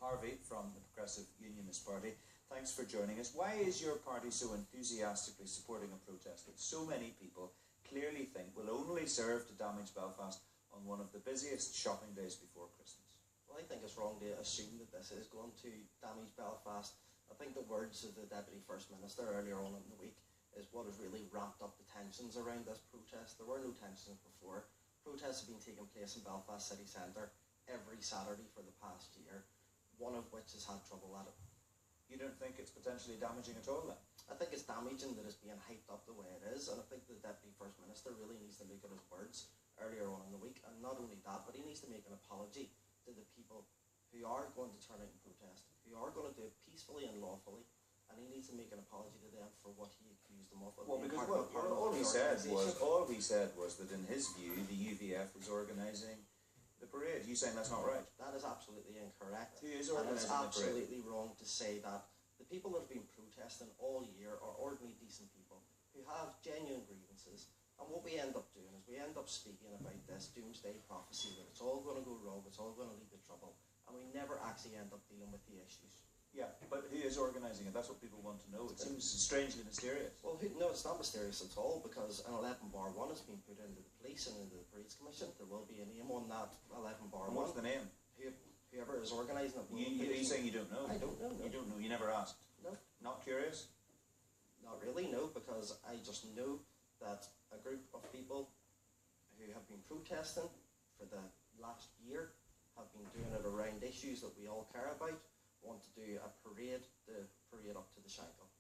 Harvey from the Progressive Unionist Party. Thanks for joining us. Why is your party so enthusiastically supporting a protest that so many people clearly think will only serve to damage Belfast on one of the busiest shopping days before Christmas? Well, I think it's wrong to assume that this is going to damage Belfast. I think the words of the Deputy First Minister earlier on in the week is what has really ramped up the tensions around this protest. There were no tensions before. Protests have been taking place in Belfast city centre every Saturday for the past year, one of which has had trouble at it. You don't think it's potentially damaging at all then? I think it's damaging that it's being hyped up the way it is, and I think the Deputy First Minister really needs to look at his words earlier on in the week, and not only that, but he needs to make an apology to the people who are going to turn out and protest, who are going to do it peacefully and lawfully, and he needs to make an apology to them for what he accused them of. Well, because all he said was that in his view, the UVF was organising the parade. You saying that's not right? That is absolutely incorrect. Who is organising the parade? And it's absolutely parade? Wrong to say that the people that have been protesting all year are ordinary, decent people who have genuine grievances. And what we end up doing is we end up speaking about this doomsday prophecy that it's all going to go wrong, it's all going to lead to trouble, and we never actually end up dealing with the issues. Yeah, but who is organising it? That's what people want to know. It seems strangely mysterious. Well, no, it's not mysterious at all, because an 11 bar 1 has been put into the police and into the Parades Commission. There will be a name on that 11 bar 1. What's the name? Whoever is organising it. Are you saying you don't know? I don't know. No. You don't know? You never asked? No. Not curious? Not really, no, because I just know that a group of people who have been protesting for the last year have been doing it around issues that we all care about, want to do a parade, the parade up to the Shankill.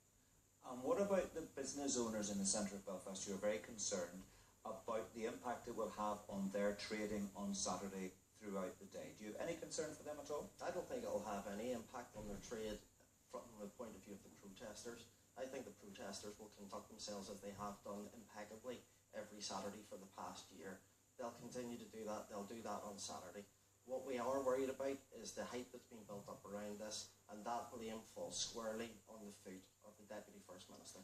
And what about the business owners in the centre of Belfast who are very concerned about the impact it will have on their trading on Saturday throughout the day? Do you have any concern for them at all? I don't think it will have any impact on their trade from the point of view of the protesters. I think the protesters will conduct themselves as they have done impeccably every Saturday for the past year. They'll continue to do that. They'll do that on Saturday. What we are worried about is the hype that's been built up around this, and that blame falls squarely on the foot of the Deputy First Minister.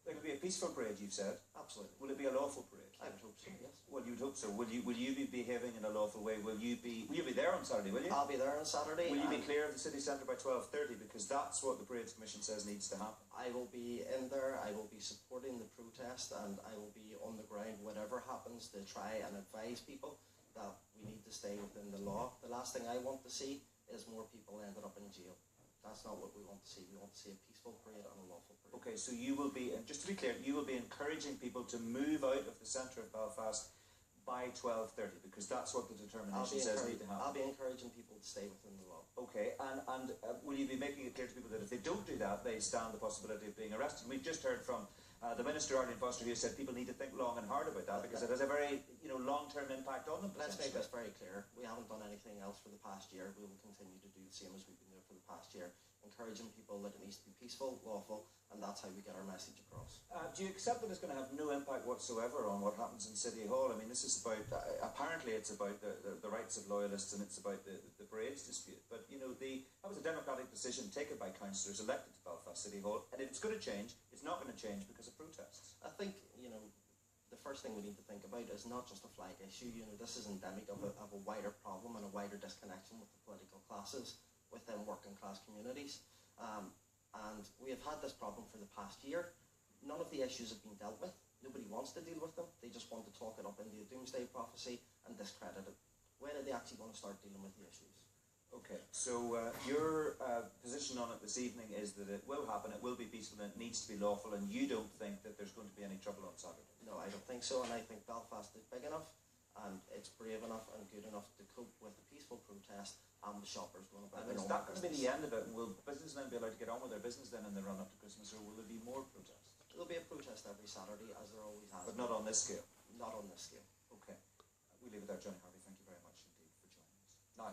It'll be a peaceful parade, you've said. Absolutely. Will it be a lawful parade? I would hope so, yes. Well, you would hope so. Will you be behaving in a lawful way? Will you be there on Saturday, will you? I'll be there on Saturday. Will you be clear of the city centre by 12:30? Because that's what the Parades Commission says needs to happen. I will be in there, I will be supporting the protest, and I will be on the ground, whatever happens, to try and advise people that we need to stay within the law. The last thing I want to see is more people ended up in jail. That's not what we want to see. We want to see a peaceful parade and a lawful parade. Okay, so you will be, and just to be clear, you will be encouraging people to move out of the centre of Belfast by 12:30, because that's what the determination says need to happen. I'll be encouraging people to stay within the law. Okay, and will you be making it clear to people that if they don't do that, they stand the possibility of being arrested? We've just heard from the Minister, Arlene Foster, who said people need to think long and hard about that, because it has a very long-term impact on them. Let's make this very clear. We haven't done anything else for the past year. We will continue to do the same as we've been doing for the past year, encouraging people that it needs to be peaceful, lawful, and that's how we get our message across. Do you accept that it's going to have no impact whatsoever on what happens in City Hall? I mean, this is about, apparently it's about the rights of loyalists, and it's about the parades dispute. But, that was a democratic decision taken by councillors elected to Belfast City Hall, and if it's going to change, it's not going to change because of protests. I think, the first thing we need to think about is not just a flag issue. This is endemic of a wider problem and a wider disconnection with the political classes within working class communities. And we have had this problem for the past year. None of the issues have been dealt with. Nobody wants to deal with them. They just want to talk it up into a doomsday prophecy and discredit it. When are they actually going to start dealing with the issues? Okay, so your position on it this evening is that it will happen, it will be peaceful, and it needs to be lawful, and you don't think that there's going to be any trouble on Saturday? No, I don't think so, and I think Belfast is big enough, and it's brave enough and good enough to cope with the peaceful protest and the shoppers going about their own business. Is that going to be the end of it? Will businessmen be allowed to get on with their business then in the run-up to Christmas, or will there be more protests? There'll be a protest every Saturday, as there always has. But not on this scale? Not on this scale. Okay. We'll leave it there, Jonny Harvey. Thank you very much indeed for joining us. Now,